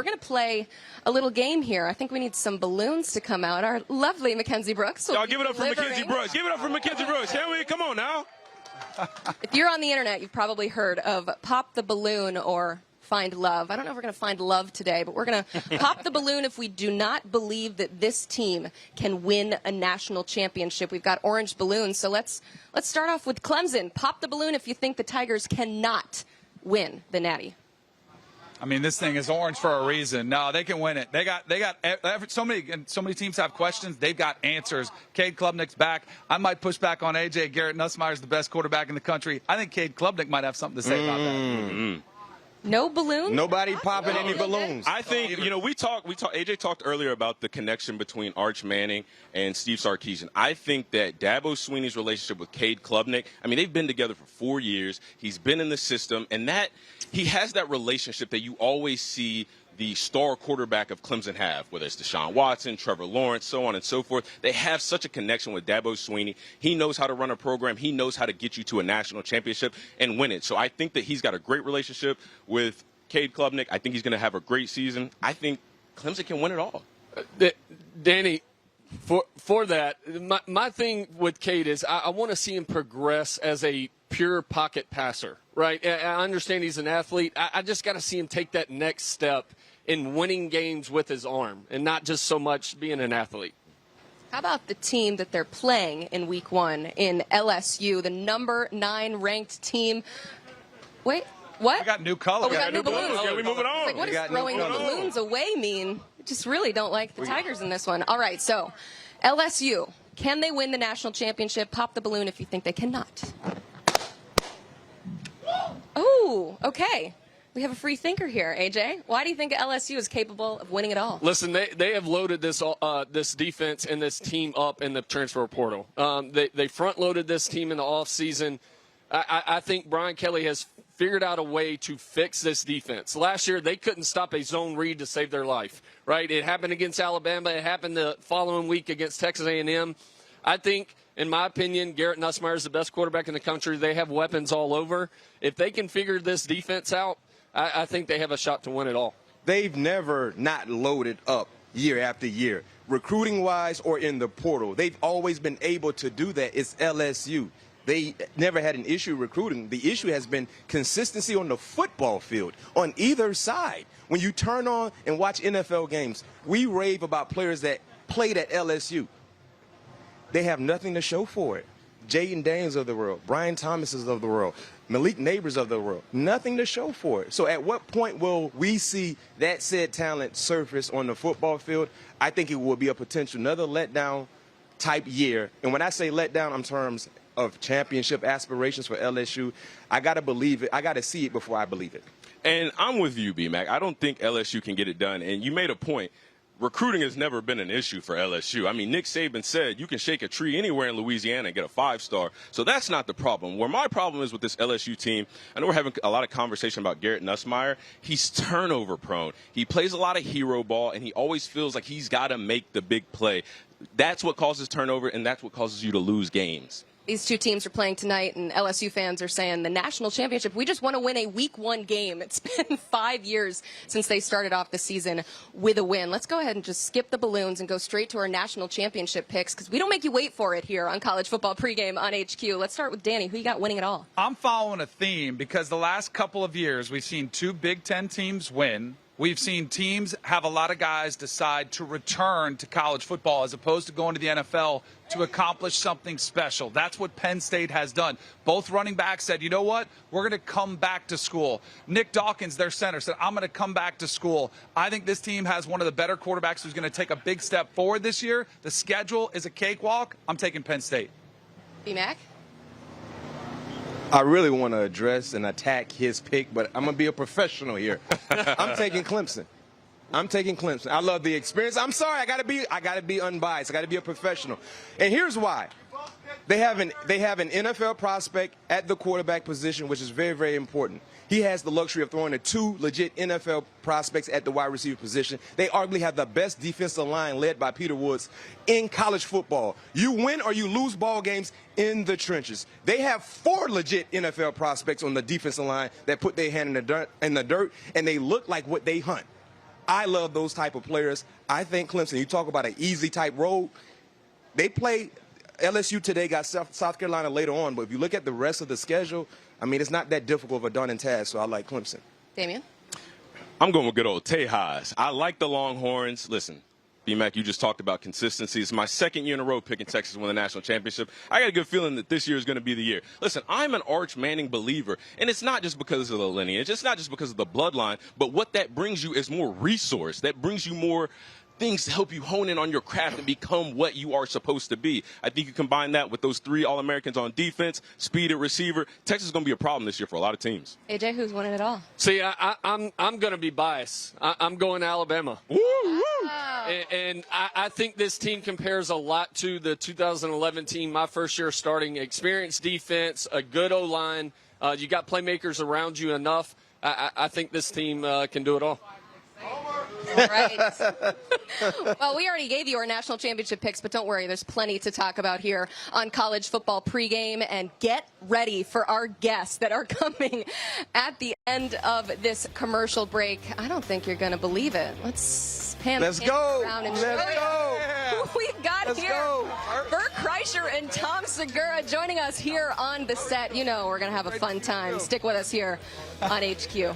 we're going to play a little game here. I think we need some balloons to come out. Our lovely Mackenzie Brooks will Y'all give it up for Mackenzie Brooks. Give it up for Mackenzie Brooks. Can we? Come on now. If you're on the internet, you've probably heard of Pop the Balloon or Find Love. I don't know if we're going to find love today, but we're going to pop the balloon if we do not believe that this team can win a national championship. We've got orange balloons, so let's start off with Clemson. Pop the balloon if you think the Tigers cannot win the Natty. I mean, this thing is orange for a reason. No, they can win it. They got so many teams have questions. They've got answers. Cade Klubnik's back. I might push back on AJ. Garrett Nussmeier is the best quarterback in the country. I think Cade Klubnik might have something to say about that. No balloons? Nobody popping any balloons. I think, AJ talked earlier about the connection between Arch Manning and Steve Sarkisian. I think that Dabo Swinney's relationship with Cade Klubnik, I mean, they've been together for 4 years. He's been in the system, and that he has that relationship that you always see the star quarterback of Clemson have, whether it's Deshaun Watson, Trevor Lawrence, so on and so forth. They have such a connection with Dabo Swinney. He knows how to run a program. He knows how to get you to a national championship and win it. So I think that he's got a great relationship with Cade Klubnik. I think he's going to have a great season. I think Clemson can win it all. Danny, for that, my thing with Cade is I want to see him progress as a pure pocket passer, right? I understand he's an athlete. I just got to see him take that next step in winning games with his arm and not just so much being an athlete. How about the team that they're playing in Week 1 in LSU, the number 9 ranked team? Wait, what? We got new colors. Oh, we got new balloons. Yeah, we moving on. It's like, what does throwing the balloons away mean? I just really don't like the Tigers in this one. All right, so LSU, can they win the national championship? Pop the balloon if you think they cannot. Oh, okay. We have a free thinker here, AJ. Why do you think LSU is capable of winning it all? Listen, they have loaded this defense and this team up in the transfer portal. They front-loaded this team in the offseason. I think Brian Kelly has figured out a way to fix this defense. Last year, they couldn't stop a zone read to save their life, right? It happened against Alabama. It happened the following week against Texas A&M. I think, in my opinion, Garrett Nussmeier is the best quarterback in the country. They have weapons all over. If they can figure this defense out, I think they have a shot to win it all. They've never not loaded up year after year, recruiting-wise or in the portal. They've always been able to do that. It's LSU. They never had an issue recruiting. The issue has been consistency on the football field on either side. When you turn on and watch NFL games, we rave about players that played at LSU. They have nothing to show for it. Jaden Daniels of the world, Brian Thomases of the world, Malik Neighbors of the world, nothing to show for it. So at what point will we see that said talent surface on the football field? I think it will be a potential another letdown type year. And when I say letdown in terms of championship aspirations for LSU, I got to believe it. I got to see it before I believe it. And I'm with you, B-Mac. I don't think LSU can get it done. And you made a point. Recruiting has never been an issue for LSU. I mean, Nick Saban said you can shake a tree anywhere in Louisiana and get a 5-star. So that's not the problem. Where my problem is with this LSU team, I know we're having a lot of conversation about Garrett Nussmeier. He's turnover prone. He plays a lot of hero ball, and he always feels like he's got to make the big play. That's what causes turnover, and that's what causes you to lose games. These two teams are playing tonight, and LSU fans are saying the national championship, we just want to win a Week 1 game. It's been 5 years since they started off the season with a win. Let's go ahead and just skip the balloons and go straight to our national championship picks, because we don't make you wait for it here on College Football Pregame on HQ. Let's start with Danny. Who you got winning it all? I'm following a theme because the last couple of years we've seen 2 Big Ten teams win. We've seen teams have a lot of guys decide to return to college football as opposed to going to the NFL to accomplish something special. That's what Penn State has done. Both running backs said, you know what, we're going to come back to school. Nick Dawkins, their center, said, I'm going to come back to school. I think this team has one of the better quarterbacks who's going to take a big step forward this year. The schedule is a cakewalk. I'm taking Penn State. B-Mac? I really want to address and attack his pick, but I'm going to be a professional here. I'm taking Clemson. I'm taking Clemson. I love the experience. I'm sorry, I got to be unbiased. I got to be a professional. And here's why. They have an NFL prospect at the quarterback position, which is very, very important. He has the luxury of throwing to 2 legit NFL prospects at the wide receiver position. They arguably have the best defensive line led by Peter Woods in college football. You win or you lose ball games in the trenches. They have 4 legit NFL prospects on the defensive line that put their hand in the dirt, and they look like what they hunt. I love those type of players. I think Clemson, you talk about an easy type road, they play LSU today, got South Carolina later on, but if you look at the rest of the schedule, I mean, it's not that difficult of a daunting task, so I like Clemson. Damien? I'm going with good old Tejas. I like the Longhorns. Listen, B-Mac, you just talked about consistency. It's my second year in a row picking Texas to win the national championship. I got a good feeling that this year is going to be the year. Listen, I'm an Arch Manning believer, and it's not just because of the lineage. It's not just because of the bloodline, but what that brings you is more resource. That brings you more things to help you hone in on your craft and become what you are supposed to be. I think you combine that with those 3 All-Americans on defense, speed at receiver. Texas is going to be a problem this year for a lot of teams. AJ, who's winning it all? See, I'm going to be biased. I'm going Alabama. Woo, woo. And I think this team compares a lot to the 2011 team, my first year starting. Experienced defense, a good O-line. You got playmakers around you enough. I think this team can do it all. All right. Well, we already gave you our national championship picks, but don't worry, there's plenty to talk about here on College Football Pregame. And get ready for our guests that are coming at the end of this commercial break. I don't think you're going to believe it. Let's pan go. around and Let's show go. you who we've got Let's here. go. Bert Kreischer and Tom Segura joining us here on the set. You know we're going to have a fun time. Stick with us here on HQ.